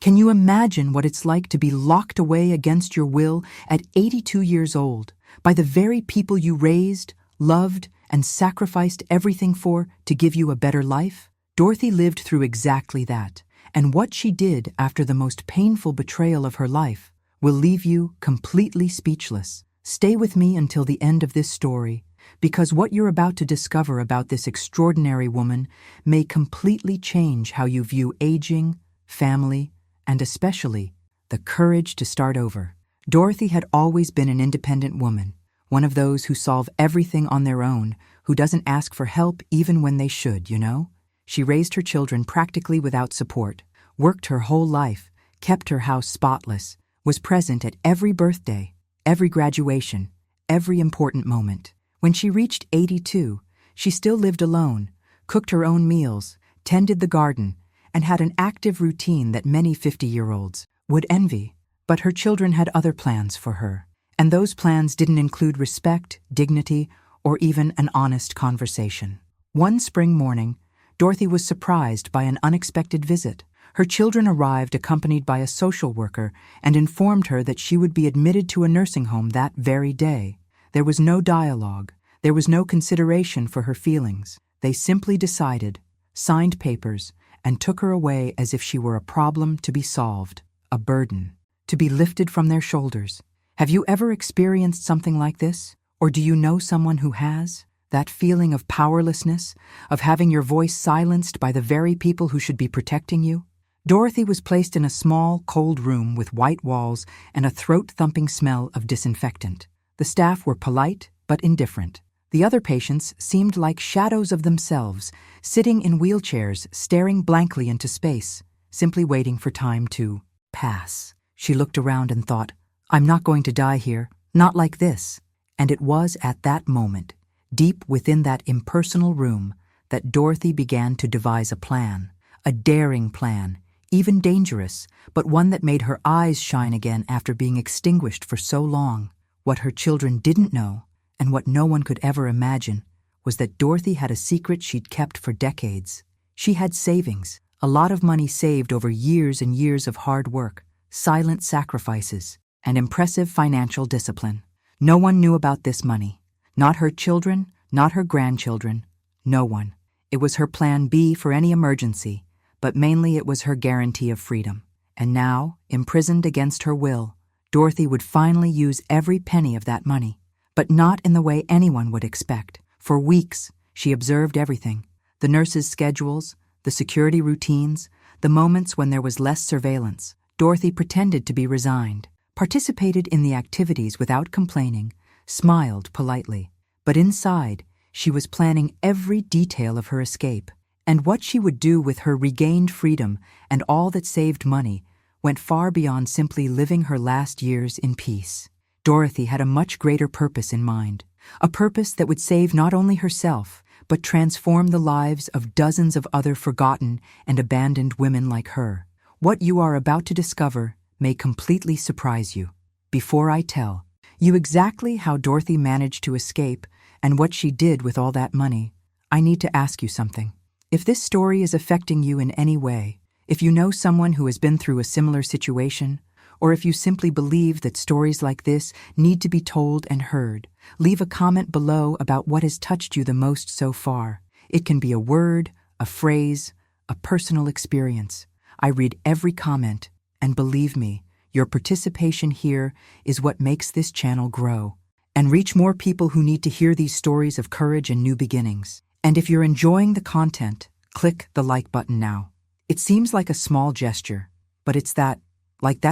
Can you imagine what it's like to be locked away against your will at 82 years old by the very people you raised, loved, and sacrificed everything for to give you a better life? Dorothy lived through exactly that, and what she did after the most painful betrayal of her life will leave you completely speechless. Stay with me until the end of this story, because what you're about to discover about this extraordinary woman may completely change how you view aging, family, and especially the courage to start over. Dorothy had always been an independent woman, one of those who solve everything on their own, who doesn't ask for help even when they should, you know? She raised her children practically without support, worked her whole life, kept her house spotless, was present at every birthday, every graduation, every important moment. When she reached 82, she still lived alone, cooked her own meals, tended the garden, and had an active routine that many 50-year-olds would envy. But her children had other plans for her, and those plans didn't include respect, dignity, or even an honest conversation. One spring morning, Dorothy was surprised by an unexpected visit. Her children arrived accompanied by a social worker and informed her that she would be admitted to a nursing home that very day. There was no dialogue. There was no consideration for her feelings. They simply decided, signed papers, and took her away as if she were a problem to be solved, a burden to be lifted from their shoulders. Have you ever experienced something like this? Or do you know someone who has? That feeling of powerlessness, of having your voice silenced by the very people who should be protecting you? Dorothy was placed in a small, cold room with white walls and a throat-thumping smell of disinfectant. The staff were polite but indifferent. The other patients seemed like shadows of themselves, sitting in wheelchairs, staring blankly into space, simply waiting for time to pass. She looked around and thought, I'm not going to die here, not like this. And it was at that moment, deep within that impersonal room, that Dorothy began to devise a plan, a daring plan, even dangerous, but one that made her eyes shine again after being extinguished for so long. What her children didn't know, and what no one could ever imagine, was that Dorothy had a secret she'd kept for decades. She had savings, a lot of money saved over years and years of hard work, silent sacrifices, and impressive financial discipline. No one knew about this money. Not her children, not her grandchildren, no one. It was her plan B for any emergency, but mainly it was her guarantee of freedom. And now, imprisoned against her will, Dorothy would finally use every penny of that money. But not in the way anyone would expect. For weeks, she observed everything. The nurses' schedules, the security routines, the moments when there was less surveillance. Dorothy pretended to be resigned, participated in the activities without complaining, smiled politely. But inside, she was planning every detail of her escape. And what she would do with her regained freedom and all that saved money went far beyond simply living her last years in peace. Dorothy had a much greater purpose in mind, a purpose that would save not only herself, but transform the lives of dozens of other forgotten and abandoned women like her. What you are about to discover may completely surprise you. Before I tell you exactly how Dorothy managed to escape and what she did with all that money, I need to ask you something. If this story is affecting you in any way, if you know someone who has been through a similar situation, or if you simply believe that stories like this need to be told and heard, leave a comment below about what has touched you the most so far. It can be a word, a phrase, a personal experience. I read every comment, and believe me, your participation here is what makes this channel grow and reach more people who need to hear these stories of courage and new beginnings. And if you're enjoying the content, click the like button now. It seems like a small gesture, but it's that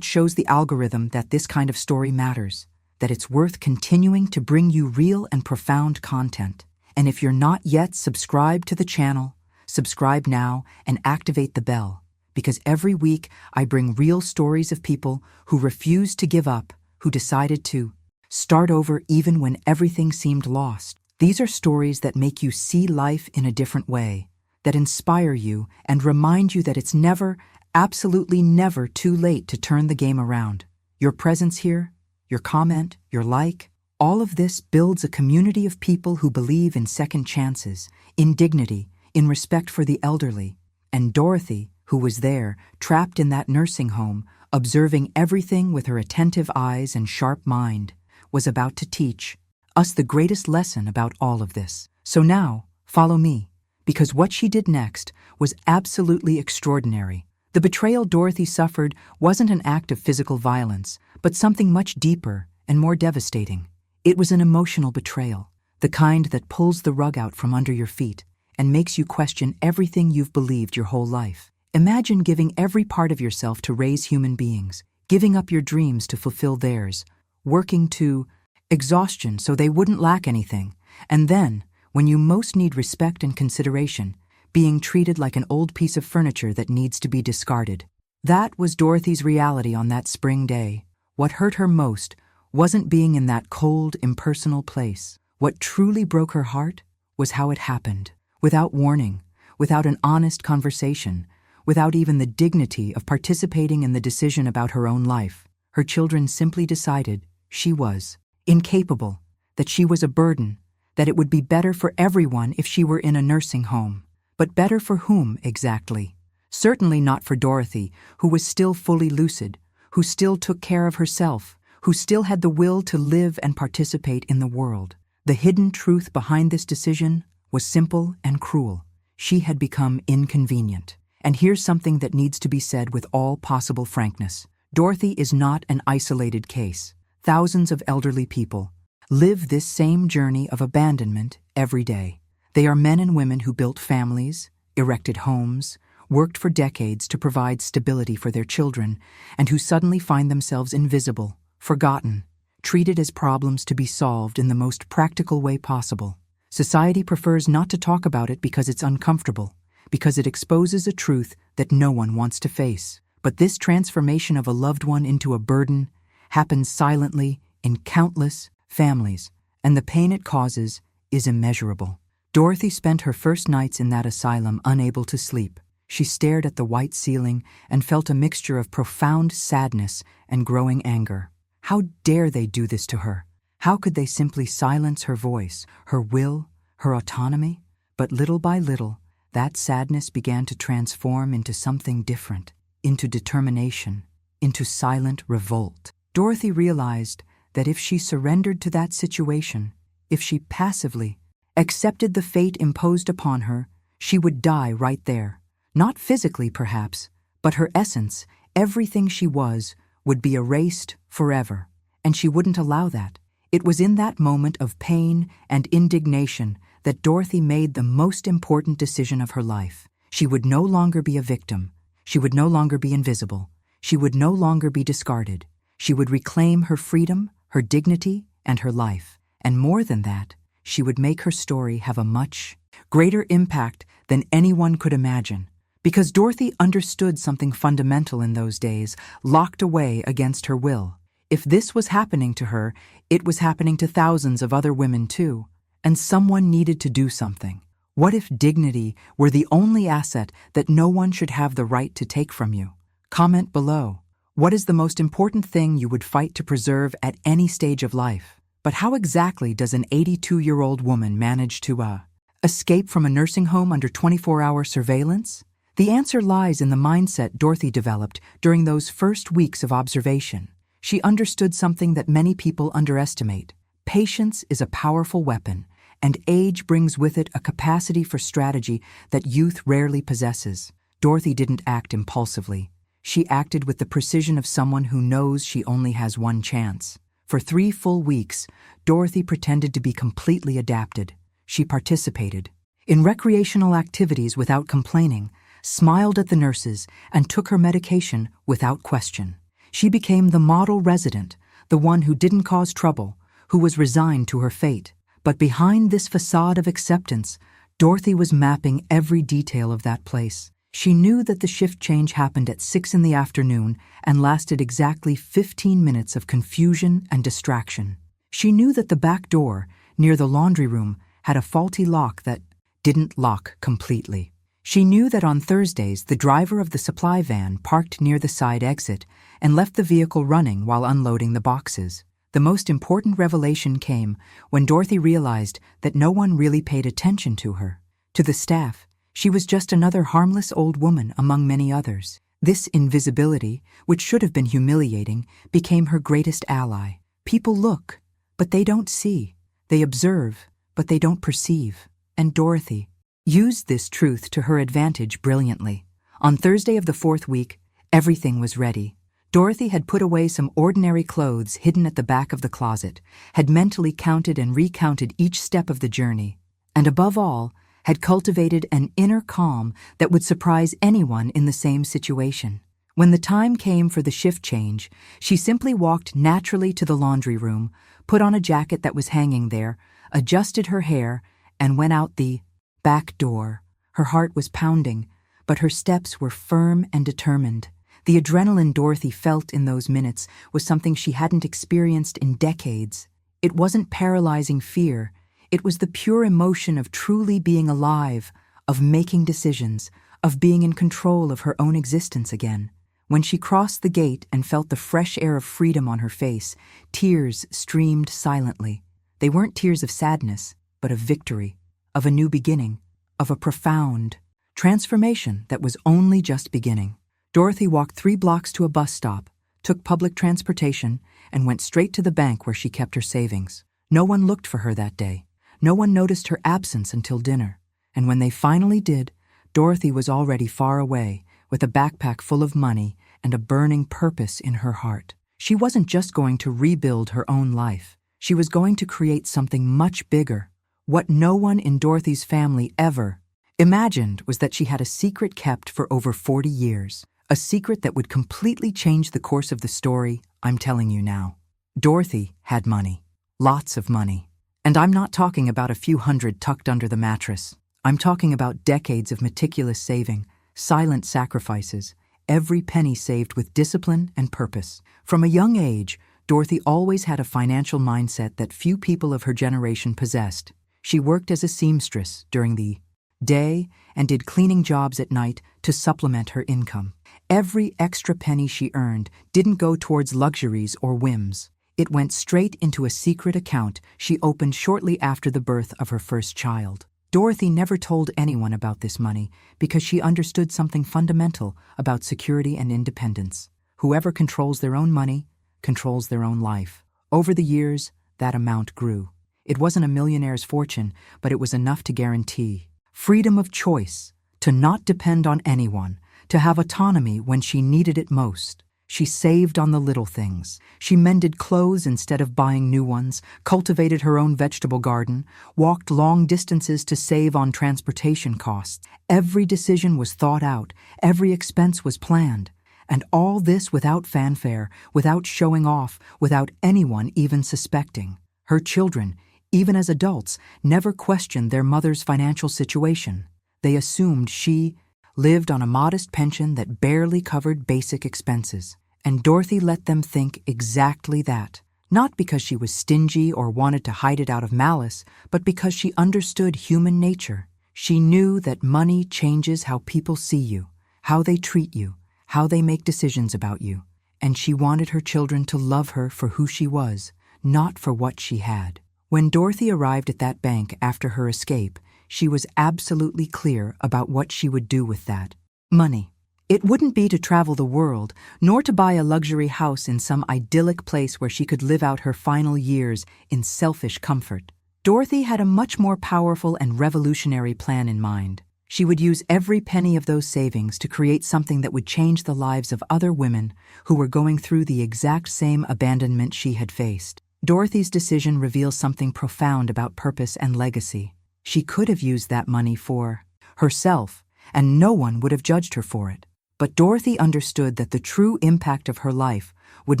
shows the algorithm that this kind of story matters, that it's worth continuing to bring you real and profound content. And if you're not yet subscribed to the channel, subscribe now and activate the bell, because every week I bring real stories of people who refused to give up, who decided to start over even when everything seemed lost. These are stories that make you see life in a different way, that inspire you and remind you that it's never, absolutely never too late to turn the game around. Your presence here, your comment, your like, all of this builds a community of people who believe in second chances, in dignity, in respect for the elderly. And Dorothy, who who was there, trapped in that nursing home, observing everything with her attentive eyes and sharp mind, was about to teach us the greatest lesson about all of this. So now, follow me, because what she did next was absolutely extraordinary. The betrayal Dorothy suffered wasn't an act of physical violence, but something much deeper and more devastating. It was an emotional betrayal, the kind that pulls the rug out from under your feet and makes you question everything you've believed your whole life. Imagine giving every part of yourself to raise human beings, giving up your dreams to fulfill theirs, working to exhaustion so they wouldn't lack anything, and then, when you most need respect and consideration, being treated like an old piece of furniture that needs to be discarded. That was Dorothy's reality on that spring day. What hurt her most wasn't being in that cold, impersonal place. What truly broke her heart was how it happened, without warning, without an honest conversation, without even the dignity of participating in the decision about her own life. Her children simply decided she was incapable, that she was a burden, that it would be better for everyone if she were in a nursing home. But better for whom exactly? Certainly not for Dorothy, who was still fully lucid, who still took care of herself, who still had the will to live and participate in the world. The hidden truth behind this decision was simple and cruel. She had become inconvenient. And here's something that needs to be said with all possible frankness. Dorothy is not an isolated case. Thousands of elderly people live this same journey of abandonment every day. They are men and women who built families, erected homes, worked for decades to provide stability for their children, and who suddenly find themselves invisible, forgotten, treated as problems to be solved in the most practical way possible. Society prefers not to talk about it because it's uncomfortable, because it exposes a truth that no one wants to face. But this transformation of a loved one into a burden happens silently in countless families, and the pain it causes is immeasurable. Dorothy spent her first nights in that asylum unable to sleep. She stared at the white ceiling and felt a mixture of profound sadness and growing anger. How dare they do this to her? How could they simply silence her voice, her will, her autonomy? But little by little, that sadness began to transform into something different, into determination, into silent revolt. Dorothy realized that if she surrendered to that situation, if she passively accepted the fate imposed upon her, she would die right there. Not physically, perhaps, but her essence, everything she was, would be erased forever, and she wouldn't allow that. It was in that moment of pain and indignation that Dorothy made the most important decision of her life. She would no longer be a victim. She would no longer be invisible. She would no longer be discarded. She would reclaim her freedom, her dignity, and her life. And more than that, she would make her story have a much greater impact than anyone could imagine. Because Dorothy understood something fundamental in those days, locked away against her will. If this was happening to her, it was happening to thousands of other women too. And someone needed to do something. What if dignity were the only asset that no one should have the right to take from you? Comment below. What is the most important thing you would fight to preserve at any stage of life? But how exactly does an 82-year-old woman manage to escape from a nursing home under 24-hour surveillance? The answer lies in the mindset Dorothy developed during those first weeks of observation. She understood something that many people underestimate. Patience is a powerful weapon, and age brings with it a capacity for strategy that youth rarely possesses. Dorothy didn't act impulsively. She acted with the precision of someone who knows she only has one chance. For 3 full weeks, Dorothy pretended to be completely adapted. She participated in recreational activities without complaining, smiled at the nurses, and took her medication without question. She became the model resident, the one who didn't cause trouble, who was resigned to her fate. But behind this facade of acceptance, Dorothy was mapping every detail of that place. She knew that the shift change happened at 6 in the afternoon and lasted exactly 15 minutes of confusion and distraction. She knew that the back door, near the laundry room, had a faulty lock that didn't lock completely. She knew that on Thursdays the driver of the supply van parked near the side exit and left the vehicle running while unloading the boxes. The most important revelation came when Dorothy realized that no one really paid attention to her. To the staff, She was just another harmless old woman among many others. This invisibility, which should have been humiliating, became her greatest ally. People look, but they don't see. They observe, but they don't perceive. And Dorothy used this truth to her advantage brilliantly. On Thursday of the 4th week, everything was ready. Dorothy had put away some ordinary clothes hidden at the back of the closet, had mentally counted and recounted each step of the journey, and above all, had cultivated an inner calm that would surprise anyone in the same situation. When the time came for the shift change, she simply walked naturally to the laundry room, put on a jacket that was hanging there, adjusted her hair, and went out the back door. Her heart was pounding, but her steps were firm and determined. The adrenaline Dorothy felt in those minutes was something she hadn't experienced in decades. It wasn't paralyzing fear. It was the pure emotion of truly being alive, of making decisions, of being in control of her own existence again. When she crossed the gate and felt the fresh air of freedom on her face, tears streamed silently. They weren't tears of sadness, but of victory, of a new beginning, of a profound transformation that was only just beginning. Dorothy walked 3 blocks to a bus stop, took public transportation, and went straight to the bank where she kept her savings. No one looked for her that day. No one noticed her absence until dinner. And when they finally did, Dorothy was already far away, with a backpack full of money and a burning purpose in her heart. She wasn't just going to rebuild her own life. She was going to create something much bigger. What no one in Dorothy's family ever imagined was that she had a secret kept for over 40 years. A secret that would completely change the course of the story I'm telling you now. Dorothy had money. Lots of money. And I'm not talking about a few hundred tucked under the mattress. I'm talking about decades of meticulous saving, silent sacrifices, every penny saved with discipline and purpose. From a young age, Dorothy always had a financial mindset that few people of her generation possessed. She worked as a seamstress during the day and did cleaning jobs at night to supplement her income. Every extra penny she earned didn't go towards luxuries or whims. It went straight into a secret account she opened shortly after the birth of her first child. Dorothy never told anyone about this money because she understood something fundamental about security and independence. Whoever controls their own money controls their own life. Over the years, that amount grew. It wasn't a millionaire's fortune, but it was enough to guarantee freedom of choice, to not depend on anyone, to have autonomy when she needed it most. She saved on the little things. She mended clothes instead of buying new ones, cultivated her own vegetable garden, walked long distances to save on transportation costs. Every decision was thought out, every expense was planned. And all this without fanfare, without showing off, without anyone even suspecting. Her children, even as adults, never questioned their mother's financial situation. They assumed she lived on a modest pension that barely covered basic expenses. And Dorothy let them think exactly that. Not because she was stingy or wanted to hide it out of malice, but because she understood human nature. She knew that money changes how people see you, how they treat you, how they make decisions about you. And she wanted her children to love her for who she was, not for what she had. When Dorothy arrived at that bank after her escape, she was absolutely clear about what she would do with that money. It wouldn't be to travel the world, nor to buy a luxury house in some idyllic place where she could live out her final years in selfish comfort. Dorothy had a much more powerful and revolutionary plan in mind. She would use every penny of those savings to create something that would change the lives of other women who were going through the exact same abandonment she had faced. Dorothy's decision reveals something profound about purpose and legacy. She could have used that money for herself, and no one would have judged her for it. But Dorothy understood that the true impact of her life would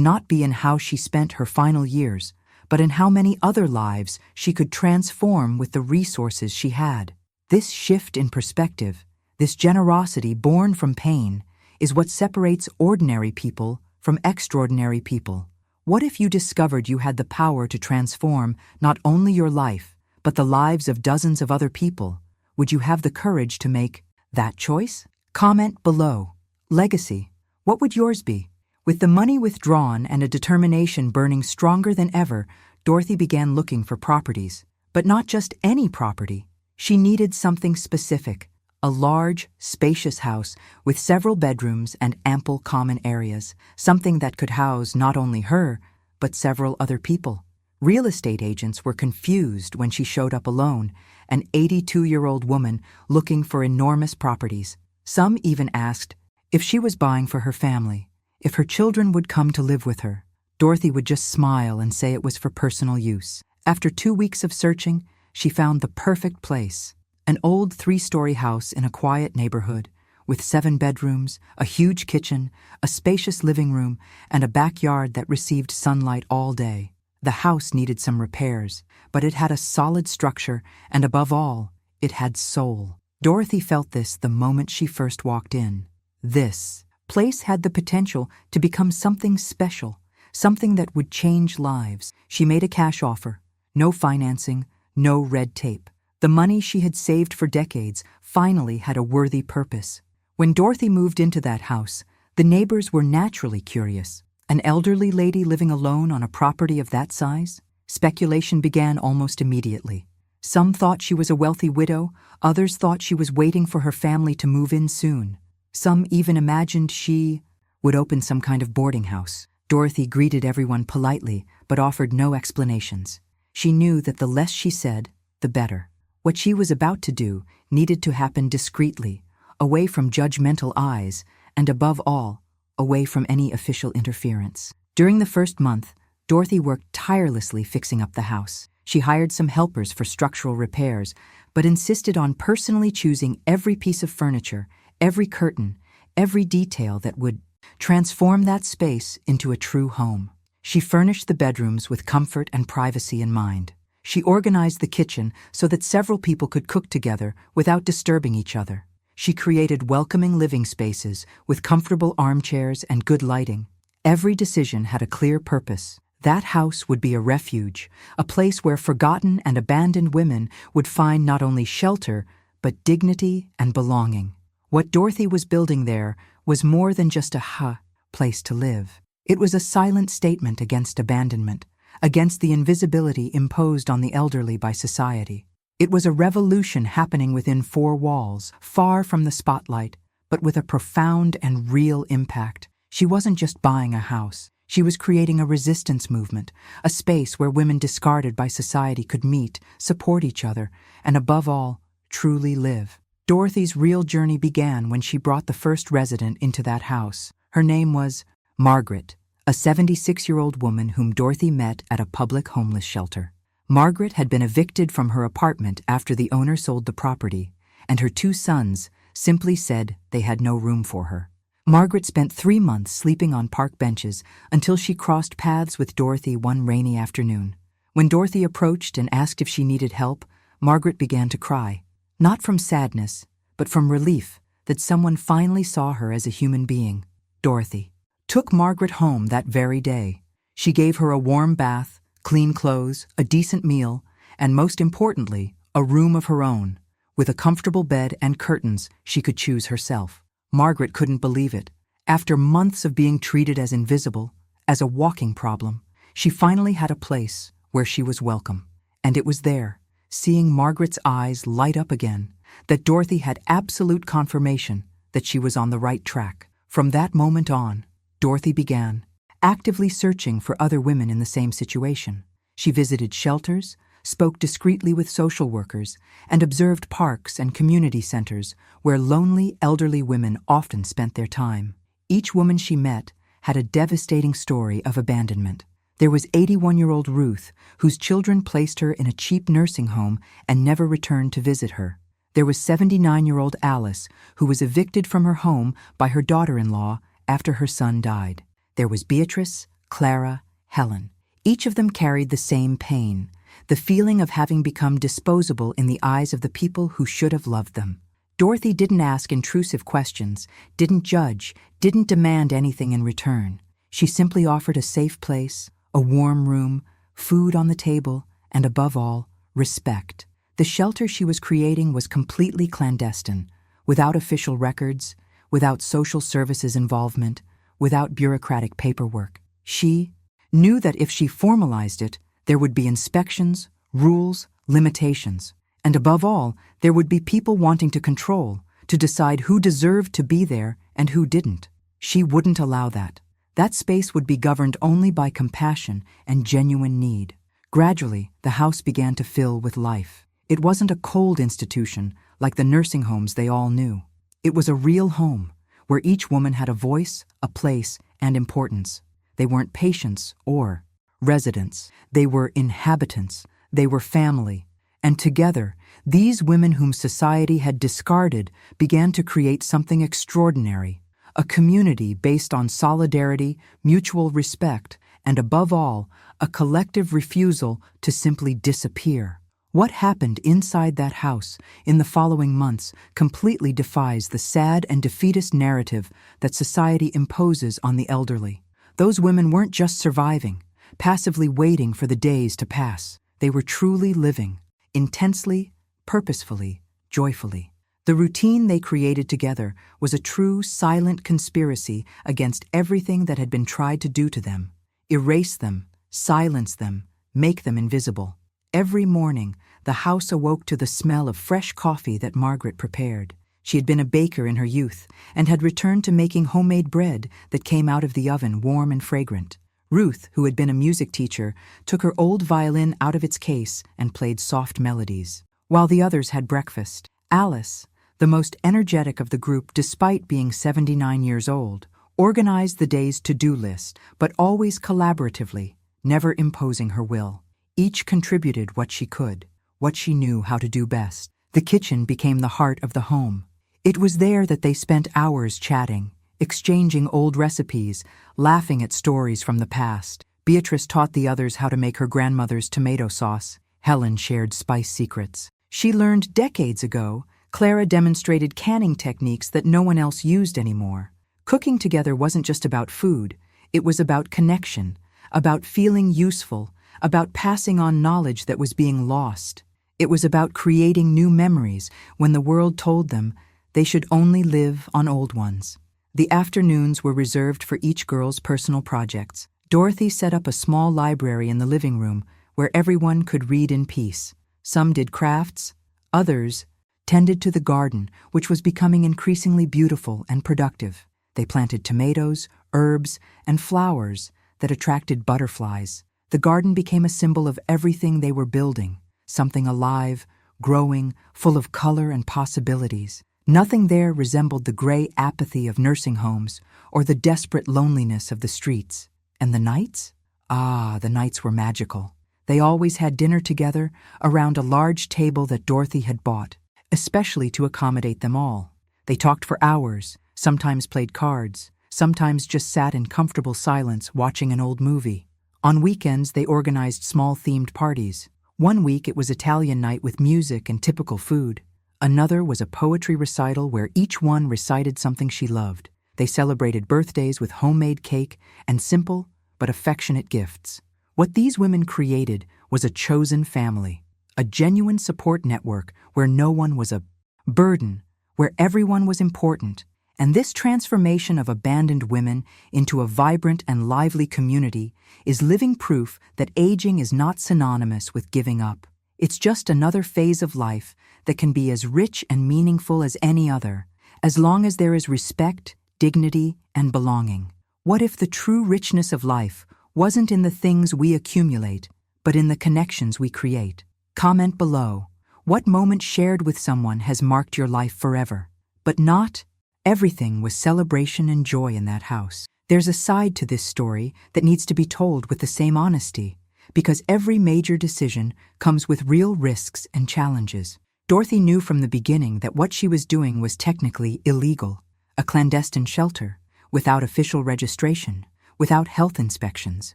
not be in how she spent her final years, but in how many other lives she could transform with the resources she had. This shift in perspective, this generosity born from pain, is what separates ordinary people from extraordinary people. What if you discovered you had the power to transform not only your life, but the lives of dozens of other people? Would you have the courage to make that choice? Comment below. Legacy. What would yours be? With the money withdrawn and a determination burning stronger than ever, Dorothy began looking for properties. But not just any property. She needed something specific, a large, spacious house with several bedrooms and ample common areas, something that could house not only her, but several other people. Real estate agents were confused when she showed up alone, an 82-year-old woman looking for enormous properties. Some even asked if she was buying for her family, if her children would come to live with her. Dorothy would just smile and say it was for personal use. After 2 weeks of searching, she found the perfect place. An old 3-story house in a quiet neighborhood, with 7 bedrooms, a huge kitchen, a spacious living room, and a backyard that received sunlight all day. The house needed some repairs, but it had a solid structure, and above all, it had soul. Dorothy felt this the moment she first walked in. This place had the potential to become something special, something that would change lives. She made a cash offer. No financing, no red tape. The money she had saved for decades finally had a worthy purpose. When Dorothy moved into that house, the neighbors were naturally curious. An elderly lady living alone on a property of that size? Speculation began almost immediately. Some thought she was a wealthy widow, others thought she was waiting for her family to move in soon. Some even imagined she would open some kind of boarding house. Dorothy greeted everyone politely, but offered no explanations. She knew that the less she said, the better. What she was about to do needed to happen discreetly, away from judgmental eyes, and above all, away from any official interference. During the first month, Dorothy worked tirelessly fixing up the house. She hired some helpers for structural repairs, but insisted on personally choosing every piece of furniture, every curtain, every detail that would transform that space into a true home. She furnished the bedrooms with comfort and privacy in mind. She organized the kitchen so that several people could cook together without disturbing each other. She created welcoming living spaces with comfortable armchairs and good lighting. Every decision had a clear purpose. That house would be a refuge, a place where forgotten and abandoned women would find not only shelter, but dignity and belonging. What Dorothy was building there was more than just a place to live. It was a silent statement against abandonment, against the invisibility imposed on the elderly by society. It was a revolution happening within 4 walls, far from the spotlight, but with a profound and real impact. She wasn't just buying a house. She was creating a resistance movement, a space where women discarded by society could meet, support each other, and above all, truly live. Dorothy's real journey began when she brought the first resident into that house. Her name was Margaret, a 76-year-old woman whom Dorothy met at a public homeless shelter. Margaret had been evicted from her apartment after the owner sold the property, and her 2 sons simply said they had no room for her. Margaret spent 3 months sleeping on park benches until she crossed paths with Dorothy one rainy afternoon. When Dorothy approached and asked if she needed help, Margaret began to cry, not from sadness, but from relief that someone finally saw her as a human being. Dorothy took Margaret home that very day. She gave her a warm bath, clean clothes, a decent meal, and most importantly, a room of her own, with a comfortable bed and curtains she could choose herself. Margaret couldn't believe it. After months of being treated as invisible, as a walking problem, she finally had a place where she was welcome. And it was there, seeing Margaret's eyes light up again, that Dorothy had absolute confirmation that she was on the right track. From that moment on, Dorothy began actively searching for other women in the same situation. She visited shelters, spoke discreetly with social workers, and observed parks and community centers where lonely elderly women often spent their time. Each woman she met had a devastating story of abandonment. There was 81-year-old Ruth, whose children placed her in a cheap nursing home and never returned to visit her. There was 79-year-old Alice, who was evicted from her home by her daughter-in-law after her son died. There was Beatrice, Clara, Helen. Each of them carried the same pain, the feeling of having become disposable in the eyes of the people who should have loved them. Dorothy didn't ask intrusive questions, didn't judge, didn't demand anything in return. She simply offered a safe place, a warm room, food on the table, and above all, respect. The shelter she was creating was completely clandestine, without official records, without social services involvement, without bureaucratic paperwork. She knew that if she formalized it, there would be inspections, rules, limitations, and above all, there would be people wanting to control, to decide who deserved to be there and who didn't. She wouldn't allow that. That space would be governed only by compassion and genuine need. Gradually, the house began to fill with life. It wasn't a cold institution like the nursing homes they all knew. It was a real home, where each woman had a voice, a place, and importance. They weren't patients or residents. They were inhabitants. They were family. And together, these women whom society had discarded began to create something extraordinary, a community based on solidarity, mutual respect, and above all, a collective refusal to simply disappear. What happened inside that house in the following months completely defies the sad and defeatist narrative that society imposes on the elderly. Those women weren't just surviving, passively waiting for the days to pass. They were truly living, intensely, purposefully, joyfully. The routine they created together was a true, silent conspiracy against everything that had been tried to do to them. Erase them, silence them, make them invisible. Every morning, the house awoke to the smell of fresh coffee that Margaret prepared. She had been a baker in her youth and had returned to making homemade bread that came out of the oven warm and fragrant. Ruth, who had been a music teacher, took her old violin out of its case and played soft melodies. While the others had breakfast, Alice, the most energetic of the group despite being 79 years old, organized the day's to-do list, but always collaboratively, never imposing her will. Each contributed what she could, what she knew how to do best. The kitchen became the heart of the home. It was there that they spent hours chatting, exchanging old recipes, laughing at stories from the past. Beatrice taught the others how to make her grandmother's tomato sauce. Helen shared spice secrets. She learned decades ago. Clara demonstrated canning techniques that no one else used anymore. Cooking together wasn't just about food. It was about connection, about feeling useful, about passing on knowledge that was being lost. It was about creating new memories when the world told them they should only live on old ones. The afternoons were reserved for each girl's personal projects. Dorothy set up a small library in the living room where everyone could read in peace. Some did crafts, others tended to the garden, which was becoming increasingly beautiful and productive. They planted tomatoes, herbs, and flowers that attracted butterflies. The garden became a symbol of everything they were building, something alive, growing, full of color and possibilities. Nothing there resembled the gray apathy of nursing homes or the desperate loneliness of the streets. And the nights? The nights were magical. They always had dinner together around a large table that Dorothy had bought, especially to accommodate them all. They talked for hours, sometimes played cards, sometimes just sat in comfortable silence watching an old movie. On weekends, they organized small themed parties. One week it was Italian night with music and typical food. Another was a poetry recital where each one recited something she loved. They celebrated birthdays with homemade cake and simple but affectionate gifts. What these women created was a chosen family, a genuine support network where no one was a burden, where everyone was important. And this transformation of abandoned women into a vibrant and lively community is living proof that aging is not synonymous with giving up. It's just another phase of life that can be as rich and meaningful as any other, as long as there is respect, dignity, and belonging. What if the true richness of life wasn't in the things we accumulate, but in the connections we create? Comment below. What moment shared with someone has marked your life forever? But not everything was celebration and joy in that house. There's a side to this story that needs to be told with the same honesty, because every major decision comes with real risks and challenges. Dorothy knew from the beginning that what she was doing was technically illegal, a clandestine shelter, without official registration, without health inspections,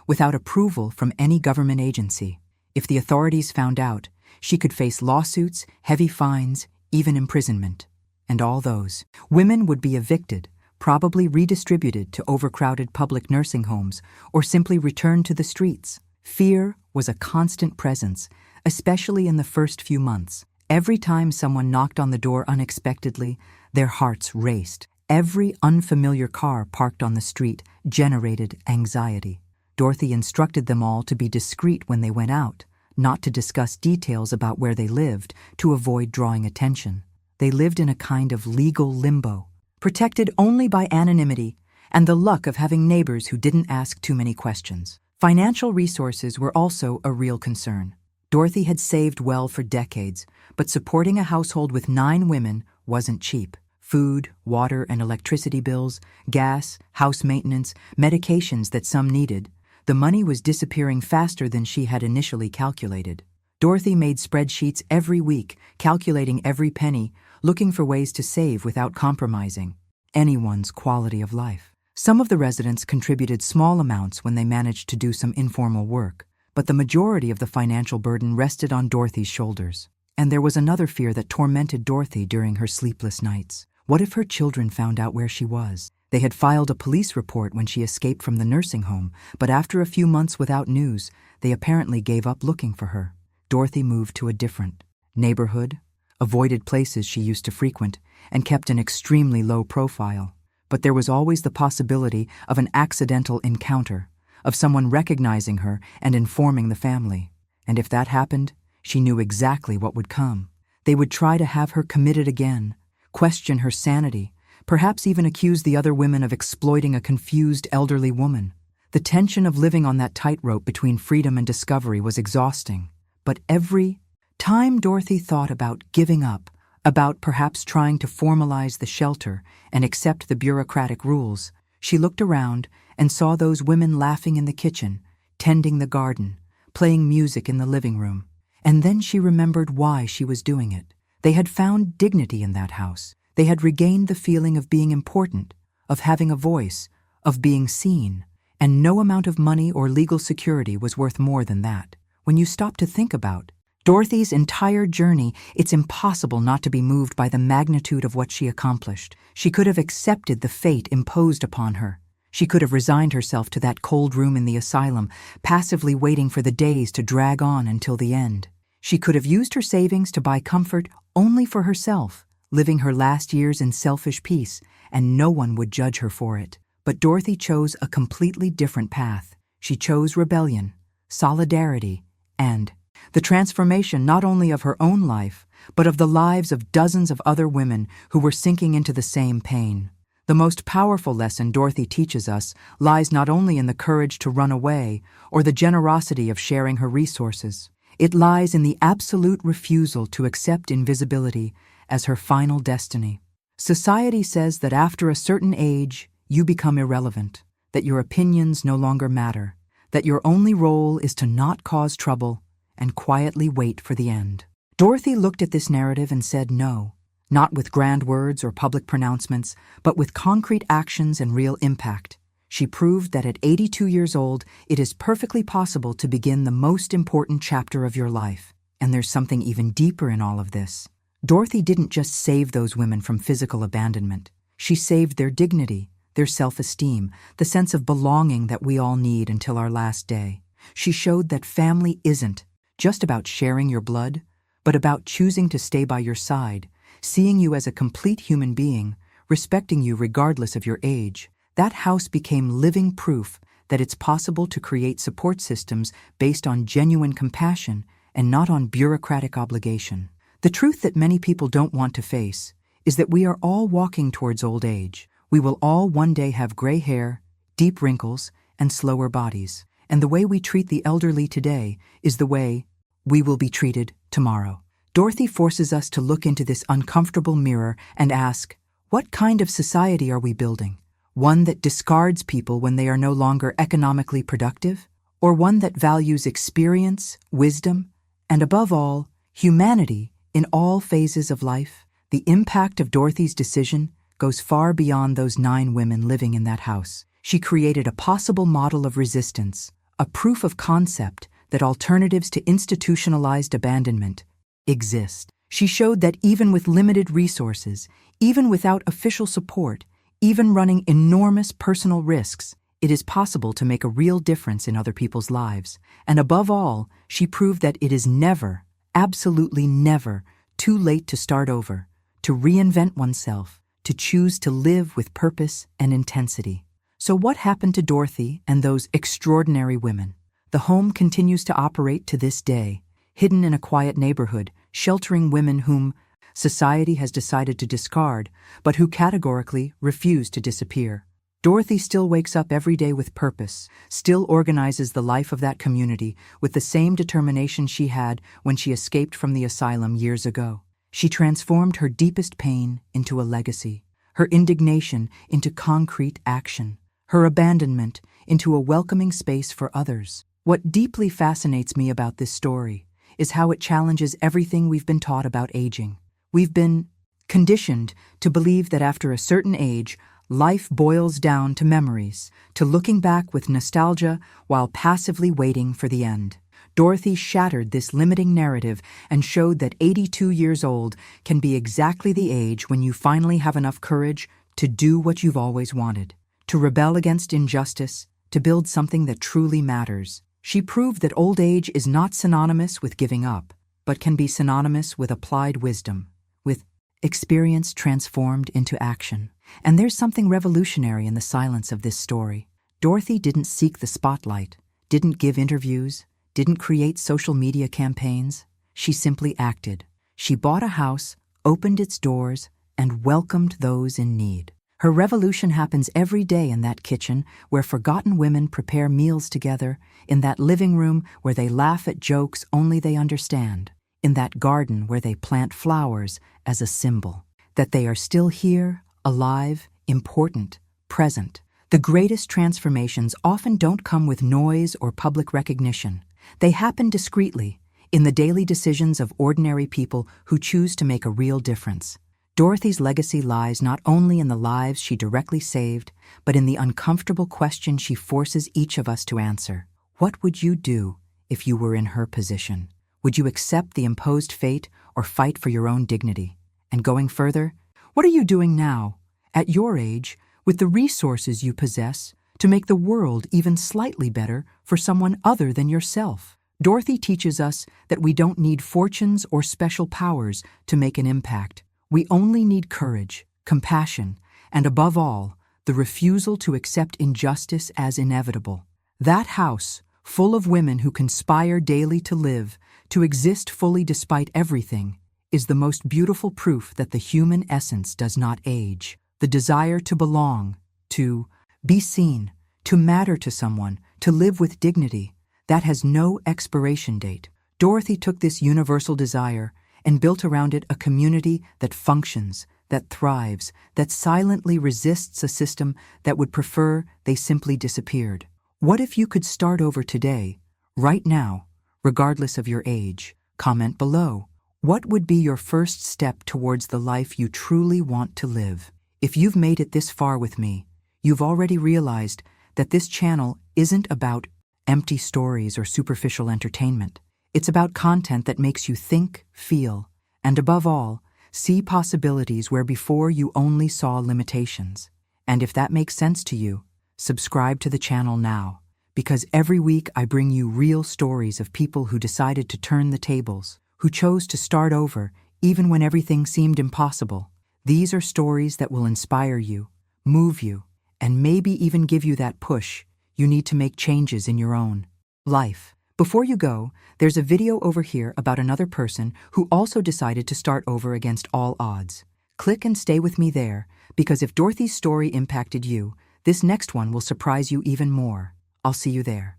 without approval from any government agency. If the authorities found out, she could face lawsuits, heavy fines, even imprisonment. And all those women would be evicted, probably redistributed to overcrowded public nursing homes, or simply returned to the streets. Fear was a constant presence, especially in the first few months. Every time someone knocked on the door unexpectedly, their hearts raced. Every unfamiliar car parked on the street generated anxiety. Dorothy instructed them all to be discreet when they went out, not to discuss details about where they lived to avoid drawing attention. They lived in a kind of legal limbo, protected only by anonymity and the luck of having neighbors who didn't ask too many questions. Financial resources were also a real concern. Dorothy had saved well for decades, but supporting a household with 9 women wasn't cheap. Food, water, and electricity bills, gas, house maintenance, medications that some needed. The money was disappearing faster than she had initially calculated. Dorothy made spreadsheets every week, calculating every penny, looking for ways to save without compromising anyone's quality of life. Some of the residents contributed small amounts when they managed to do some informal work, but the majority of the financial burden rested on Dorothy's shoulders. And there was another fear that tormented Dorothy during her sleepless nights. What if her children found out where she was? They had filed a police report when she escaped from the nursing home, but after a few months without news, they apparently gave up looking for her. Dorothy moved to a different neighborhood, avoided places she used to frequent, and kept an extremely low profile. But there was always the possibility of an accidental encounter, of someone recognizing her and informing the family. And if that happened, she knew exactly what would come. They would try to have her committed again, question her sanity, perhaps even accuse the other women of exploiting a confused elderly woman. The tension of living on that tightrope between freedom and discovery was exhausting. But every time Dorothy thought about giving up, about perhaps trying to formalize the shelter and accept the bureaucratic rules, she looked around and saw those women laughing in the kitchen, tending the garden, playing music in the living room. And then she remembered why she was doing it. They had found dignity in that house. They had regained the feeling of being important, of having a voice, of being seen. And no amount of money or legal security was worth more than that. When you stop to think about Dorothy's entire journey, it's impossible not to be moved by the magnitude of what she accomplished. She could have accepted the fate imposed upon her. She could have resigned herself to that cold room in the asylum, passively waiting for the days to drag on until the end. She could have used her savings to buy comfort only for herself, living her last years in selfish peace, and no one would judge her for it. But Dorothy chose a completely different path. She chose rebellion, solidarity, and the transformation not only of her own life, but of the lives of dozens of other women who were sinking into the same pain. The most powerful lesson Dorothy teaches us lies not only in the courage to run away or the generosity of sharing her resources. It lies in the absolute refusal to accept invisibility as her final destiny. Society says that after a certain age, you become irrelevant, that your opinions no longer matter, that your only role is to not cause trouble and quietly wait for the end. Dorothy looked at this narrative and said no, not with grand words or public pronouncements, but with concrete actions and real impact. She proved that at 82 years old, it is perfectly possible to begin the most important chapter of your life. And there's something even deeper in all of this. Dorothy didn't just save those women from physical abandonment. She saved their dignity, their self-esteem, the sense of belonging that we all need until our last day. She showed that family isn't just about sharing your blood, but about choosing to stay by your side, seeing you as a complete human being, respecting you regardless of your age. That house became living proof that it's possible to create support systems based on genuine compassion and not on bureaucratic obligation. The truth that many people don't want to face is that we are all walking towards old age. We will all one day have gray hair, deep wrinkles, and slower bodies. And the way we treat the elderly today is the way we will be treated tomorrow. Dorothy forces us to look into this uncomfortable mirror and ask, what kind of society are we building? One that discards people when they are no longer economically productive? Or one that values experience, wisdom, and above all, humanity in all phases of life? The impact of Dorothy's decision goes far beyond those 9 women living in that house. She created a possible model of resistance, a proof of concept that alternatives to institutionalized abandonment exist. She showed that even with limited resources, even without official support, even running enormous personal risks, it is possible to make a real difference in other people's lives. And above all, she proved that it is never, absolutely never, too late to start over, to reinvent oneself, to choose to live with purpose and intensity. So what happened to Dorothy and those extraordinary women? The home continues to operate to this day, hidden in a quiet neighborhood, sheltering women whom society has decided to discard, but who categorically refuse to disappear. Dorothy still wakes up every day with purpose, still organizes the life of that community with the same determination she had when she escaped from the asylum years ago. She transformed her deepest pain into a legacy, her indignation into concrete action, her abandonment into a welcoming space for others. What deeply fascinates me about this story is how it challenges everything we've been taught about aging. We've been conditioned to believe that after a certain age, life boils down to memories, to looking back with nostalgia while passively waiting for the end. Dorothy shattered this limiting narrative and showed that 82 years old can be exactly the age when you finally have enough courage to do what you've always wanted, to rebel against injustice, to build something that truly matters. She proved that old age is not synonymous with giving up, but can be synonymous with applied wisdom, with experience transformed into action. And there's something revolutionary in the silence of this story. Dorothy didn't seek the spotlight, didn't give interviews, didn't create social media campaigns. She simply acted. She bought a house, opened its doors, and welcomed those in need. Her revolution happens every day in that kitchen where forgotten women prepare meals together, in that living room where they laugh at jokes only they understand, in that garden where they plant flowers as a symbol that they are still here, alive, important, present. The greatest transformations often don't come with noise or public recognition. They happen discreetly, in the daily decisions of ordinary people who choose to make a real difference. Dorothy's legacy lies not only in the lives she directly saved, but in the uncomfortable question she forces each of us to answer. What would you do if you were in her position? Would you accept the imposed fate or fight for your own dignity? And going further, what are you doing now, at your age, with the resources you possess, to make the world even slightly better for someone other than yourself? Dorothy teaches us that we don't need fortunes or special powers to make an impact. We only need courage, compassion, and above all, the refusal to accept injustice as inevitable. That house, full of women who conspire daily to live, to exist fully despite everything, is the most beautiful proof that the human essence does not age. The desire to belong, to be seen, to matter to someone, to live with dignity, that has no expiration date. Dorothy took this universal desire and built around it a community that functions, that thrives, that silently resists a system that would prefer they simply disappeared. What if you could start over today, right now, regardless of your age? Comment below. What would be your first step towards the life you truly want to live? If you've made it this far with me, you've already realized that this channel isn't about empty stories or superficial entertainment. It's about content that makes you think, feel, and above all, see possibilities where before you only saw limitations. And if that makes sense to you, subscribe to the channel now, because every week I bring you real stories of people who decided to turn the tables, who chose to start over even when everything seemed impossible. These are stories that will inspire you, move you, and maybe even give you that push you need to make changes in your own life. Before you go, there's a video over here about another person who also decided to start over against all odds. Click and stay with me there, because if Dorothy's story impacted you, this next one will surprise you even more. I'll see you there.